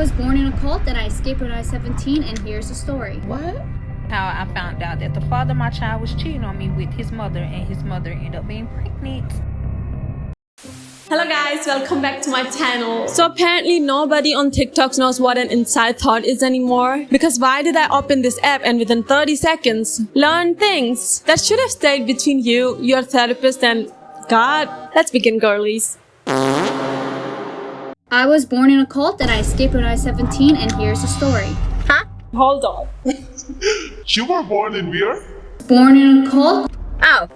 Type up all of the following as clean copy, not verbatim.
was born in a cult and I escaped when I was 17, and here's the story. What? How I found out that the father of my child was cheating on me with his mother, and his mother ended up being pregnant. Hello guys, welcome back to my channel. So apparently nobody on TikTok knows what an inside thought is anymore. Because why did I open this app and within 30 seconds learn things that should have stayed between you, your therapist, and God? Let's begin, girlies. I was born in a cult and I escaped when I was 17, and here's the story. Hold on. You were born in where? Born in a cult?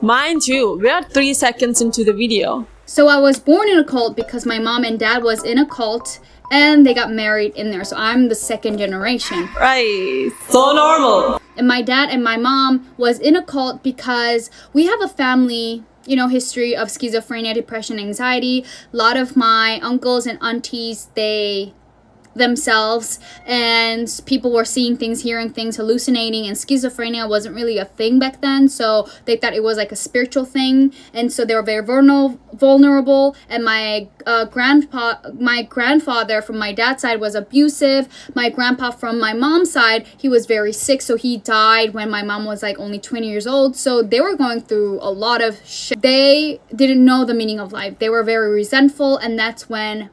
Mind you, we are 3 seconds into the video. So I was born in a cult because my mom and dad was in a cult and they got married in there. So I'm the second generation. Right. So normal. And my dad and my mom was in a cult because we have a family, history of schizophrenia, depression, anxiety. A lot of my uncles and aunties, they themselves, and people were seeing things, hearing things, hallucinating, and schizophrenia wasn't really a thing back then, so they thought it was like a spiritual thing, and so they were very vulnerable. And my grandfather from my dad's side was abusive. My grandpa from my mom's side, he was very sick, so he died when my mom was like only 20 years old. So they were going through a lot of shit. They didn't know the meaning of life. They were very resentful, and that's when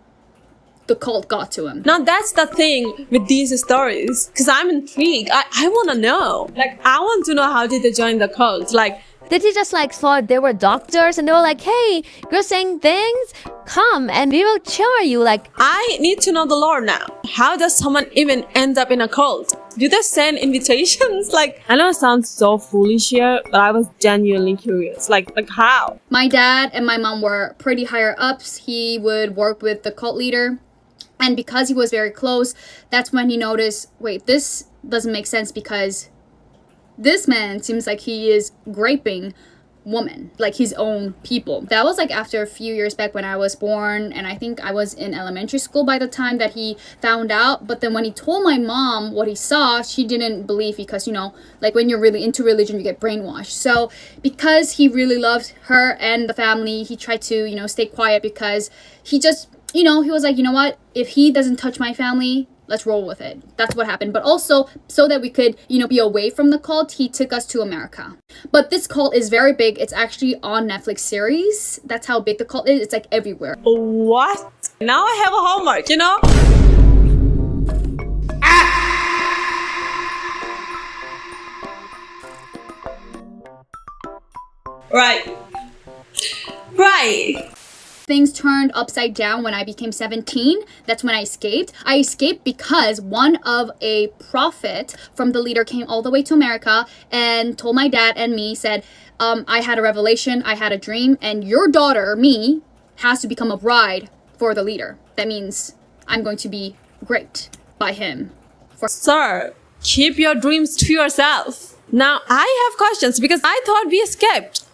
the cult got to him. Now that's the thing with these stories, because I'm intrigued. I want to know. I want to know, how did they join the cult? Did he just thought they were doctors and they were like, hey, you're saying things? Come and we will cure you. I need to know the lore now. How does someone even end up in a cult? Do they send invitations? I know it sounds so foolish here, but I was genuinely curious. How? My dad and my mom were pretty higher ups. He would work with the cult leader. And because he was very close, that's when he noticed, wait, this doesn't make sense, because this man seems like he is raping women, his own people. That was after a few years back when I was born, and I think I was in elementary school by the time that he found out. But then when he told my mom what he saw, she didn't believe, because when you're really into religion, you get brainwashed. So because he really loved her and the family, he tried to stay quiet, because he just he was like, you know what, if he doesn't touch my family, let's roll with it. That's what happened. But also, so that we could, be away from the cult, he took us to America. But this cult is very big. It's actually on Netflix series. That's how big the cult is. It's everywhere. What? Now I have a homework, Right. Things turned upside down when I became 17. That's when I escaped. I escaped because one of a prophet from the leader came all the way to America and told my dad and me, said, I had a revelation, I had a dream, and your daughter, me, has to become a bride for the leader. That means I'm going to be raped by him. Sir, keep your dreams to yourself. Now, I have questions, because I thought we escaped.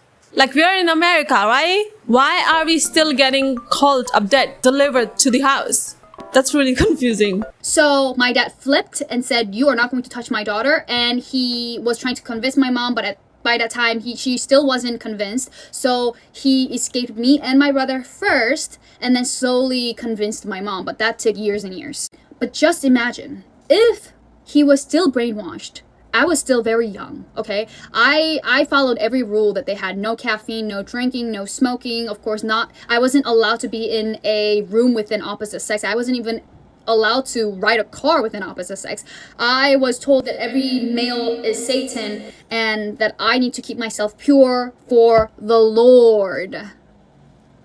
We are in America, right? Why are we still getting cult update delivered to the house? That's really confusing. So my dad flipped and said, you are not going to touch my daughter. And he was trying to convince my mom, but by that time, she still wasn't convinced. So he escaped me and my brother first, and then slowly convinced my mom. But that took years and years. But just imagine, if he was still brainwashed, I was still very young, okay? I followed every rule that they had. No caffeine, no drinking, no smoking. Of course not. I wasn't allowed to be in a room with an opposite sex. I wasn't even allowed to ride a car with an opposite sex. I was told that every male is Satan and that I need to keep myself pure for the Lord.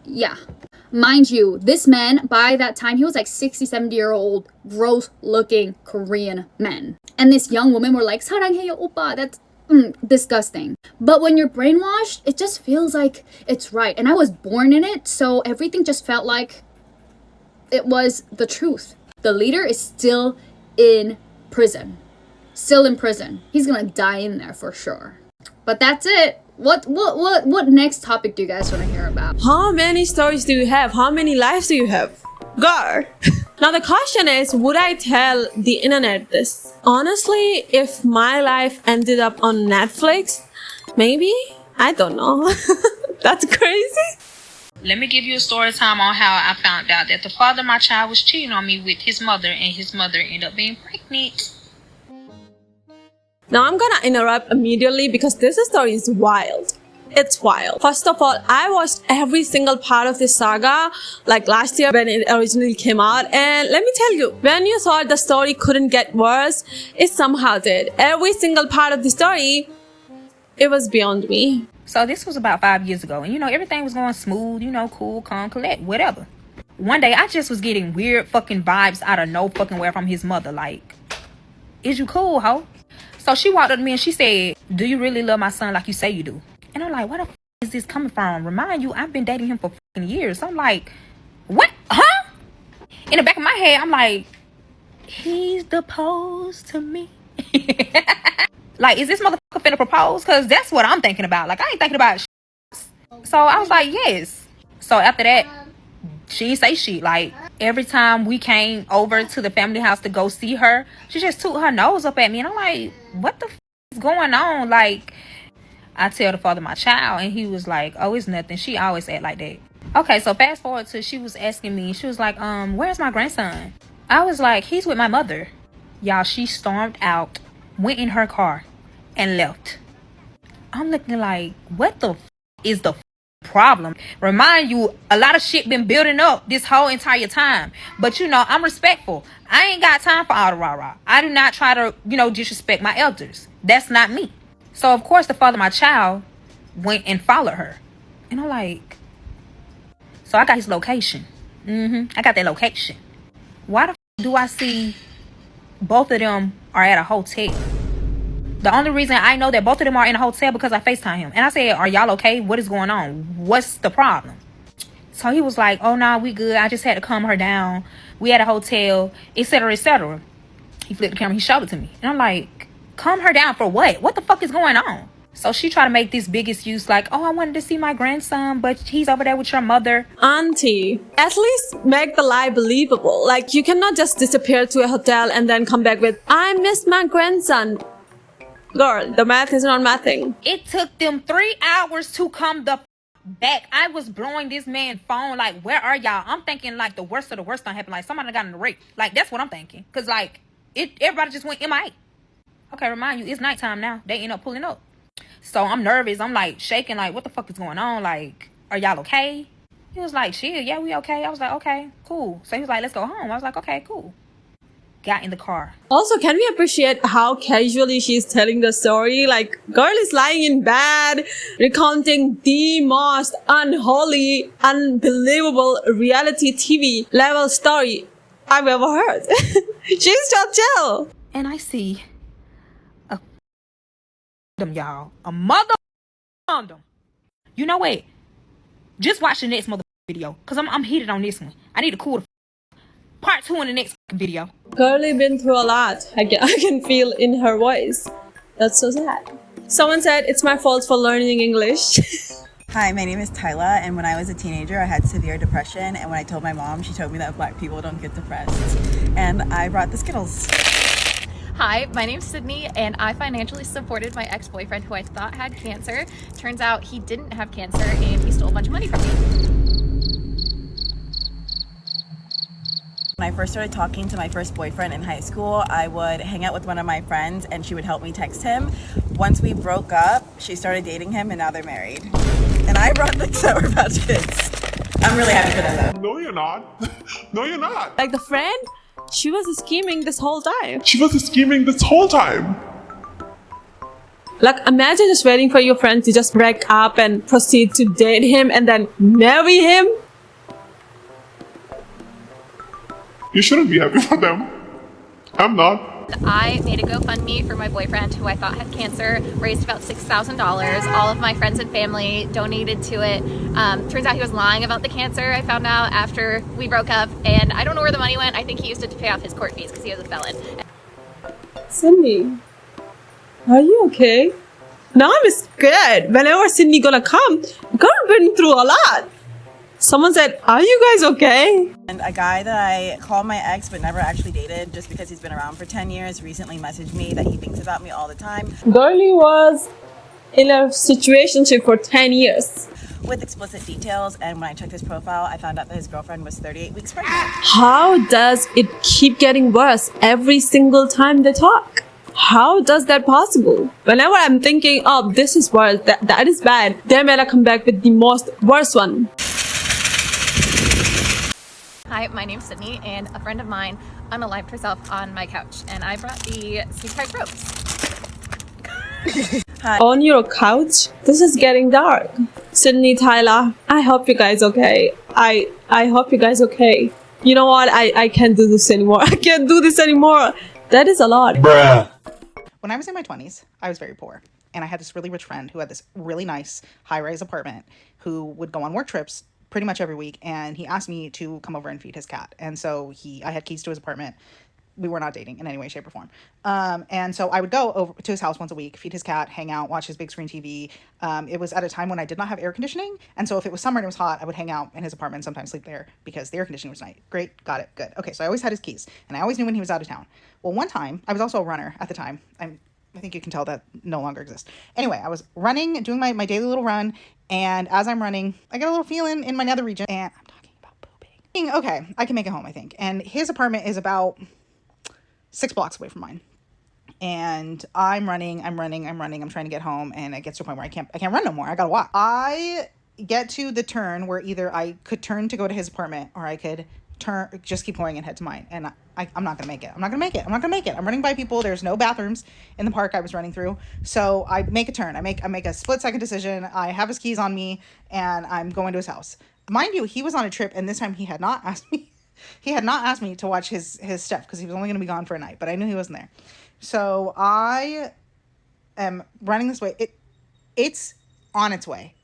Yeah. Mind you, this man, by that time, he was 60, 70-year-old, gross-looking Korean man. And this young woman were like, 사랑해요, 오빠. That's disgusting. But when you're brainwashed, it just feels like it's right. And I was born in it, so everything just felt like it was the truth. The leader is still in prison. Still in prison. He's gonna die in there for sure. But that's it. What next topic do you guys want to hear about? How many stories do you have? How many lives do you have? Girl. Now the question is, would I tell the internet this? Honestly, if my life ended up on Netflix, maybe? I don't know. That's crazy. Let me give you a story time on how I found out that the father of my child was cheating on me with his mother, and his mother ended up being pregnant. Now I'm gonna interrupt immediately because this story is wild. It's wild. First of all, I watched every single part of this saga like last year when it originally came out, and let me tell you, when you thought the story couldn't get worse, it somehow did. Every single part of the story, it was beyond me. So this was about 5 years ago, and everything was going smooth, cool, calm, collect, whatever. One day I just was getting weird fucking vibes out of no fucking where from his mother, like, is you cool, ho? So she walked up to me and she said, do you really love my son like you say you do? And I'm like, where the f is this coming from? Remind you, I've been dating him for fucking years. So I'm like, what? Huh? In the back of my head, I'm like, he's proposed to me. Like, is this motherfucker finna propose? Because that's what I'm thinking about. Like, I ain't thinking about shit. So I was like, yes. So after that, she didn't say shit. Like, every time we came over to the family house to go see her, she just took her nose up at me. And I'm like, what the f is going on? Like, I tell the father of my child, and he was like, oh, it's nothing. She always act like that. Okay, so fast forward to she was asking me. She was like, where's my grandson? I was like, he's with my mother. Y'all, she stormed out, went in her car, and left. I'm looking like, what the f is the problem? Remind you, a lot of shit been building up this whole entire time. But I'm respectful. I ain't got time for all the rah-rah. I do not try to, disrespect my elders. That's not me. So of course the father of my child went and followed her. And I'm like, so I got his location. I got that location. Why the f do I see both of them are at a hotel? The only reason I know that both of them are in a hotel because I FaceTime him. And I said, are y'all okay? What is going on? What's the problem? So he was like, oh, no, we good. I just had to calm her down. We at a hotel, etc., etc. He flipped the camera. He showed it to me. And I'm like, calm her down for what? What the fuck is going on? So she tried to make this big excuse like, oh, I wanted to see my grandson, but he's over there with your mother. Auntie, at least make the lie believable. Like, you cannot just disappear to a hotel and then come back with, I missed my grandson. Girl, the math is not mathing. It took them 3 hours to come the back. I was blowing this man's phone like, where are y'all? I'm thinking like the worst of the worst done happened. Like somebody got in the rape. Like that's what I'm thinking. Cause like everybody just went MIA. Okay, remind you, it's nighttime now. They end up pulling up. So I'm nervous. I'm like shaking like, what the fuck is going on? Like, are y'all okay? He was like, shit, yeah, we okay. I was like, okay, cool. So he was like, let's go home. I was like, okay, cool. Got in the car. Also, can we appreciate how casually she's telling the story? Like, girl is lying in bed, recounting the most unholy, unbelievable reality TV level story I've ever heard. She's just chill. And I see a condom, y'all. A mother condom. You know what? Just watch the next mother video. Because I'm heated on this one. I need to cool the part 2 in the next video. Girlie been through a lot. I can feel in her voice. That's so sad. Someone said it's my fault for learning English. Hi, my name is Tyla, and when I was a teenager, I had severe depression, and when I told my mom, she told me that black people don't get depressed. And I brought the Skittles. Hi, my name's Sydney, and I financially supported my ex-boyfriend who I thought had cancer. Turns out he didn't have cancer, and he stole a bunch of money from me. When I first started talking to my first boyfriend in high school, I would hang out with one of my friends and she would help me text him. Once we broke up, she started dating him and now they're married. And I brought the Sour Patch Kids. I'm really happy for them though. No, you're not. No, you're not. Like the friend, she was scheming this whole time. She was scheming this whole time. Like, imagine just waiting for your friend to just break up and proceed to date him and then marry him. You shouldn't be happy for them. I'm not. I made a GoFundMe for my boyfriend who I thought had cancer, raised about $6,000. All of my friends and family donated to it. Turns out he was lying about the cancer, I found out after we broke up, and I don't know where the money went. I think he used it to pay off his court fees because he was a felon. Sydney, are you okay? Now I'm scared. Whenever Sydney gonna come, girl been through a lot. Someone said, are you guys okay? And a guy that I call my ex but never actually dated just because he's been around for 10 years recently messaged me that he thinks about me all the time. Girlie was in a situationship for 10 years. with explicit details. And when I checked his profile, I found out that his girlfriend was 38 weeks pregnant. How does it keep getting worse every single time they talk? How does that possible? Whenever I'm thinking, oh, this is worse, that is bad, they may come back with the most worst one. Hi, my name's Sydney, and a friend of mine unalived herself on my couch, and I brought the snake price ropes. On your couch? This is getting dark. Sydney, Tyler, I hope you guys okay. I hope you guys okay. You know what? I can't do this anymore. I can't do this anymore. That is a lot. Bruh. When I was in my 20s, I was very poor. And I had this really rich friend who had this really nice high-rise apartment who would go on work trips pretty much every week. And he asked me to come over and feed his cat. And so I had keys to his apartment. We were not dating in any way, shape, or form. And so I would go over to his house once a week, feed his cat, hang out, watch his big screen TV. It was at a time when I did not have air conditioning. And so if it was summer and it was hot, I would hang out in his apartment and sometimes sleep there because the air conditioning was nice. Great. Got it. Good. Okay. So I always had his keys and I always knew when he was out of town. Well, one time I was also a runner at the time. I think you can tell that no longer exists. Anyway, I was running, doing my daily little run. And as I'm running, I get a little feeling in my nether region and I'm talking about pooping. Okay. I can make it home, I think. And his apartment is about 6 blocks away from mine. And I'm running. I'm trying to get home. And it gets to a point where I can't run no more. I gotta walk. I get to the turn where either I could turn to go to his apartment or I could just keep going and head to mine. And I'm not gonna make it. I'm not gonna make it. I'm running by people. There's no bathrooms in the park I was running through. So I make a turn. I make a split-second decision. I have his keys on me and I'm going to his house. Mind you, he was on a trip and this time he had not asked me. He had not asked me to watch his stuff because he was only going to be gone for a night, but I knew he wasn't there. So I am running this way. It's on its way.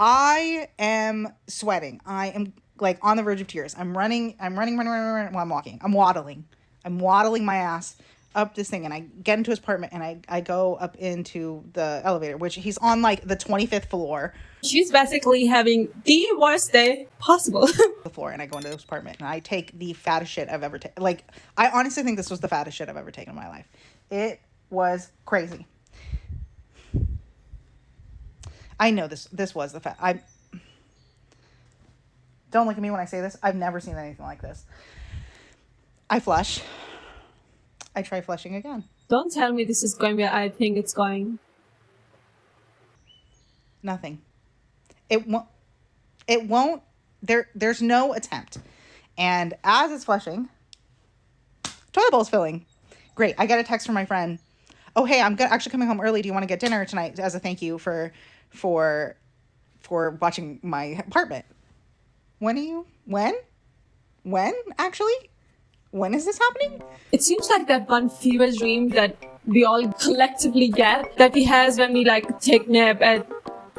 I am sweating. I am like on the verge of tears. I'm running while I'm walking. I'm waddling my ass up this thing and I get into his apartment and I go up into the elevator, which he's on like the 25th floor. She's basically having the worst day possible. The floor, and I go into his apartment and I take the fattest shit I've ever taken. Like, I honestly think this was the fattest shit I've ever taken in my life. It was crazy. I know this was the don't look at me when I say this. I've never seen anything like this. I flush. I try flushing again. Don't tell me this is going where I think it's going. Nothing. It won't. There's no attempt. And as it's flushing, toilet bowl's filling. Great. I get a text from my friend. Oh, hey, I'm actually coming home early. Do you want to get dinner tonight as a thank you for watching my apartment? When actually? When is this happening? It seems like that one fever dream that we all collectively get, that we has when we like take nap at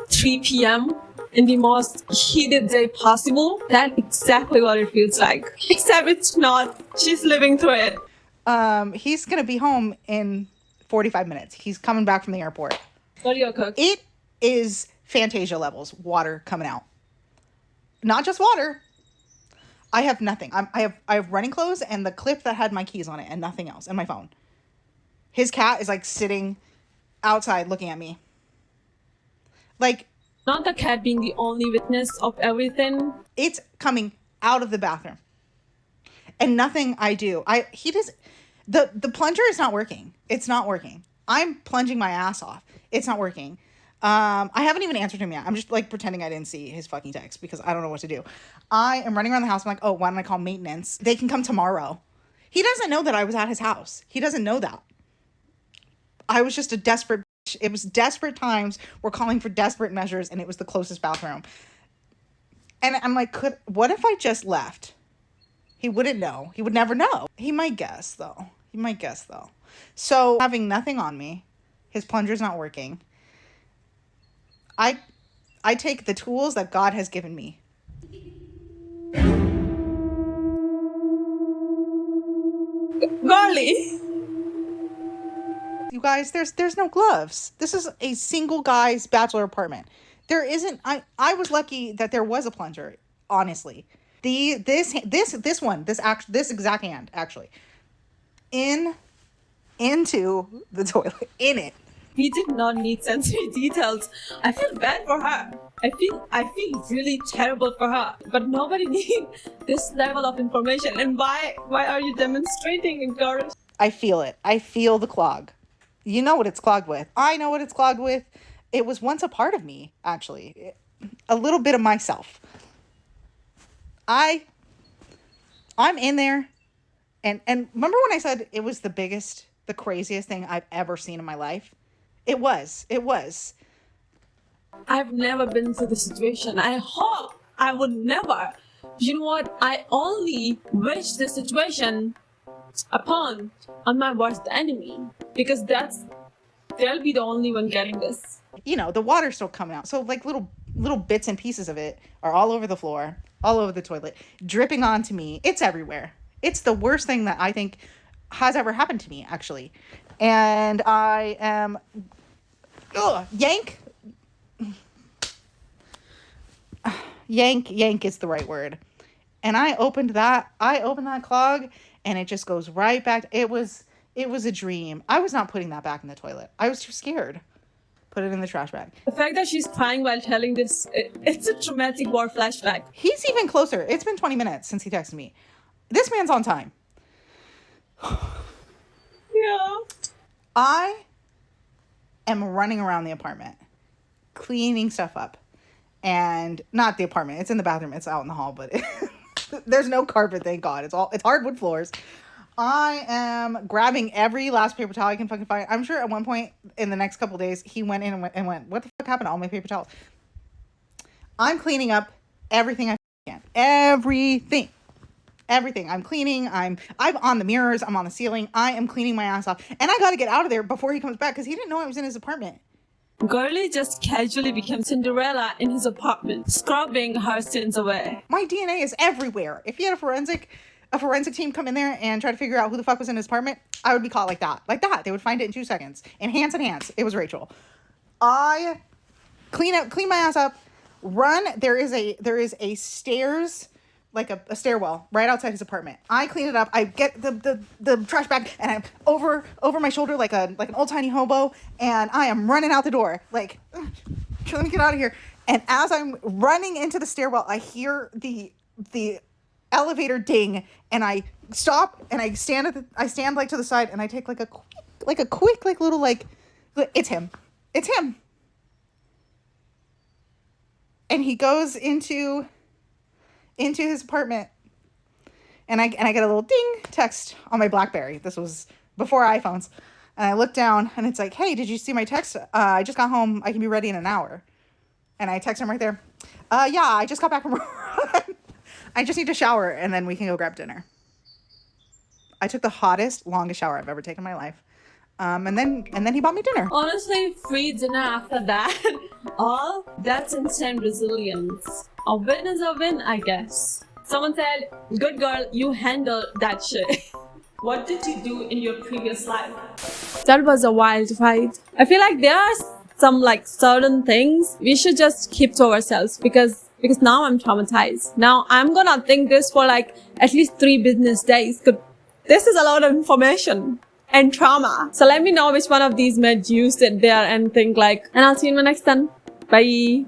3 p.m. in the most heated day possible. That's exactly what it feels like. Except it's not. She's living through it. He's gonna be home in 45 minutes. He's coming back from the airport. What do you cook? It is Fantasia levels. Water coming out. Not just water. I have nothing. I have running clothes and the clip that had my keys on it and nothing else, and my phone. His cat is like sitting outside looking at me. Like, not the cat being the only witness of everything. It's coming out of the bathroom. And nothing I do. The plunger is not working. It's not working. I'm plunging my ass off. It's not working. I haven't even answered him yet. I'm just like pretending I didn't see his fucking text because I don't know what to do. I am running around the house. I'm like, oh, why don't I call maintenance? They can come tomorrow. He doesn't know that I was at his house. He doesn't know that. I was just a desperate bitch. It was desperate times. We're calling for desperate measures and it was the closest bathroom. And I'm like, what if I just left? He wouldn't know. He would never know. He might guess though. So having nothing on me, his plunger's not working. I take the tools that God has given me. Girly. You guys, there's no gloves. This is a single guy's bachelor apartment. There isn't. I was lucky that there was a plunger. Honestly, this exact hand actually into the toilet in it. He did not need sensory details. I feel bad for her. I feel really terrible for her. But nobody needs this level of information. And why are you demonstrating it, girl? I feel it. I feel the clog. You know what it's clogged with. I know what it's clogged with. It was once a part of me, actually. A little bit of myself. I'm in there. And remember when I said it was the craziest thing I've ever seen in my life? It was. I've never been through this situation. I hope I would never. You know what? I only wish this situation upon on my worst enemy, because they'll be the only one getting this. You know, the water's still coming out. So like little bits and pieces of it are all over the floor, all over the toilet, dripping onto me. It's everywhere. It's the worst thing that I think has ever happened to me, actually. And I am yank is the right word. And I opened that clog, and it just goes right back. It was a dream. I was not putting that back in the toilet. I was too scared. Put it in the trash bag. The fact that she's crying while telling this, it's a traumatic war flashback. He's even closer. It's been 20 minutes since he texted me. This man's on time. Yeah. I am running around the apartment, cleaning stuff up. And not the apartment. It's in the bathroom. It's out in the hall, but there's no carpet, thank God. It's hardwood floors. I am grabbing every last paper towel I can fucking find. I'm sure at one point in the next couple days, he went in and went, what the fuck happened to all my paper towels? I'm cleaning up everything I can. Everything. I'm cleaning. I'm on the mirrors. I'm on the ceiling. I am cleaning my ass off. And I got to get out of there before he comes back, because he didn't know I was in his apartment. Girlie just casually became Cinderella in his apartment, scrubbing her sins away. My DNA is everywhere. If he had a forensic team come in there and try to figure out who the fuck was in his apartment, I would be caught like that. Like that. They would find it in 2 seconds. Enhance. It was Rachel. I clean my ass up, run. There is a stairs, like a stairwell right outside his apartment. I clean it up. I get the trash bag, and I'm over my shoulder like an old tiny hobo, and I am running out the door like, let me get out of here. And as I'm running into the stairwell, I hear the elevator ding, and I stop, and I stand like to the side, and I take like a quick little it's him. And he goes into his apartment, and I get a little ding text on my BlackBerry. This was before iPhones. And I look down, and it's like, hey, did you see my text? I just got home. I can be ready in an hour. And I text him right there. Yeah, I just got back from I just need to shower, and then we can go grab dinner. I took the hottest, longest shower I've ever taken in my life. And then he bought me dinner. Honestly, free dinner after that. All that's insane resilience. A win is a win, I guess. Someone said, good girl, you handled that shit. What did you do in your previous life? That was a wild ride. I feel like there are some certain things we should just keep to ourselves, because now I'm traumatized. Now I'm gonna think this for at least 3 business days. This is a lot of information and trauma. So let me know which one of these made you sit there and think and I'll see you in my next one. Bye.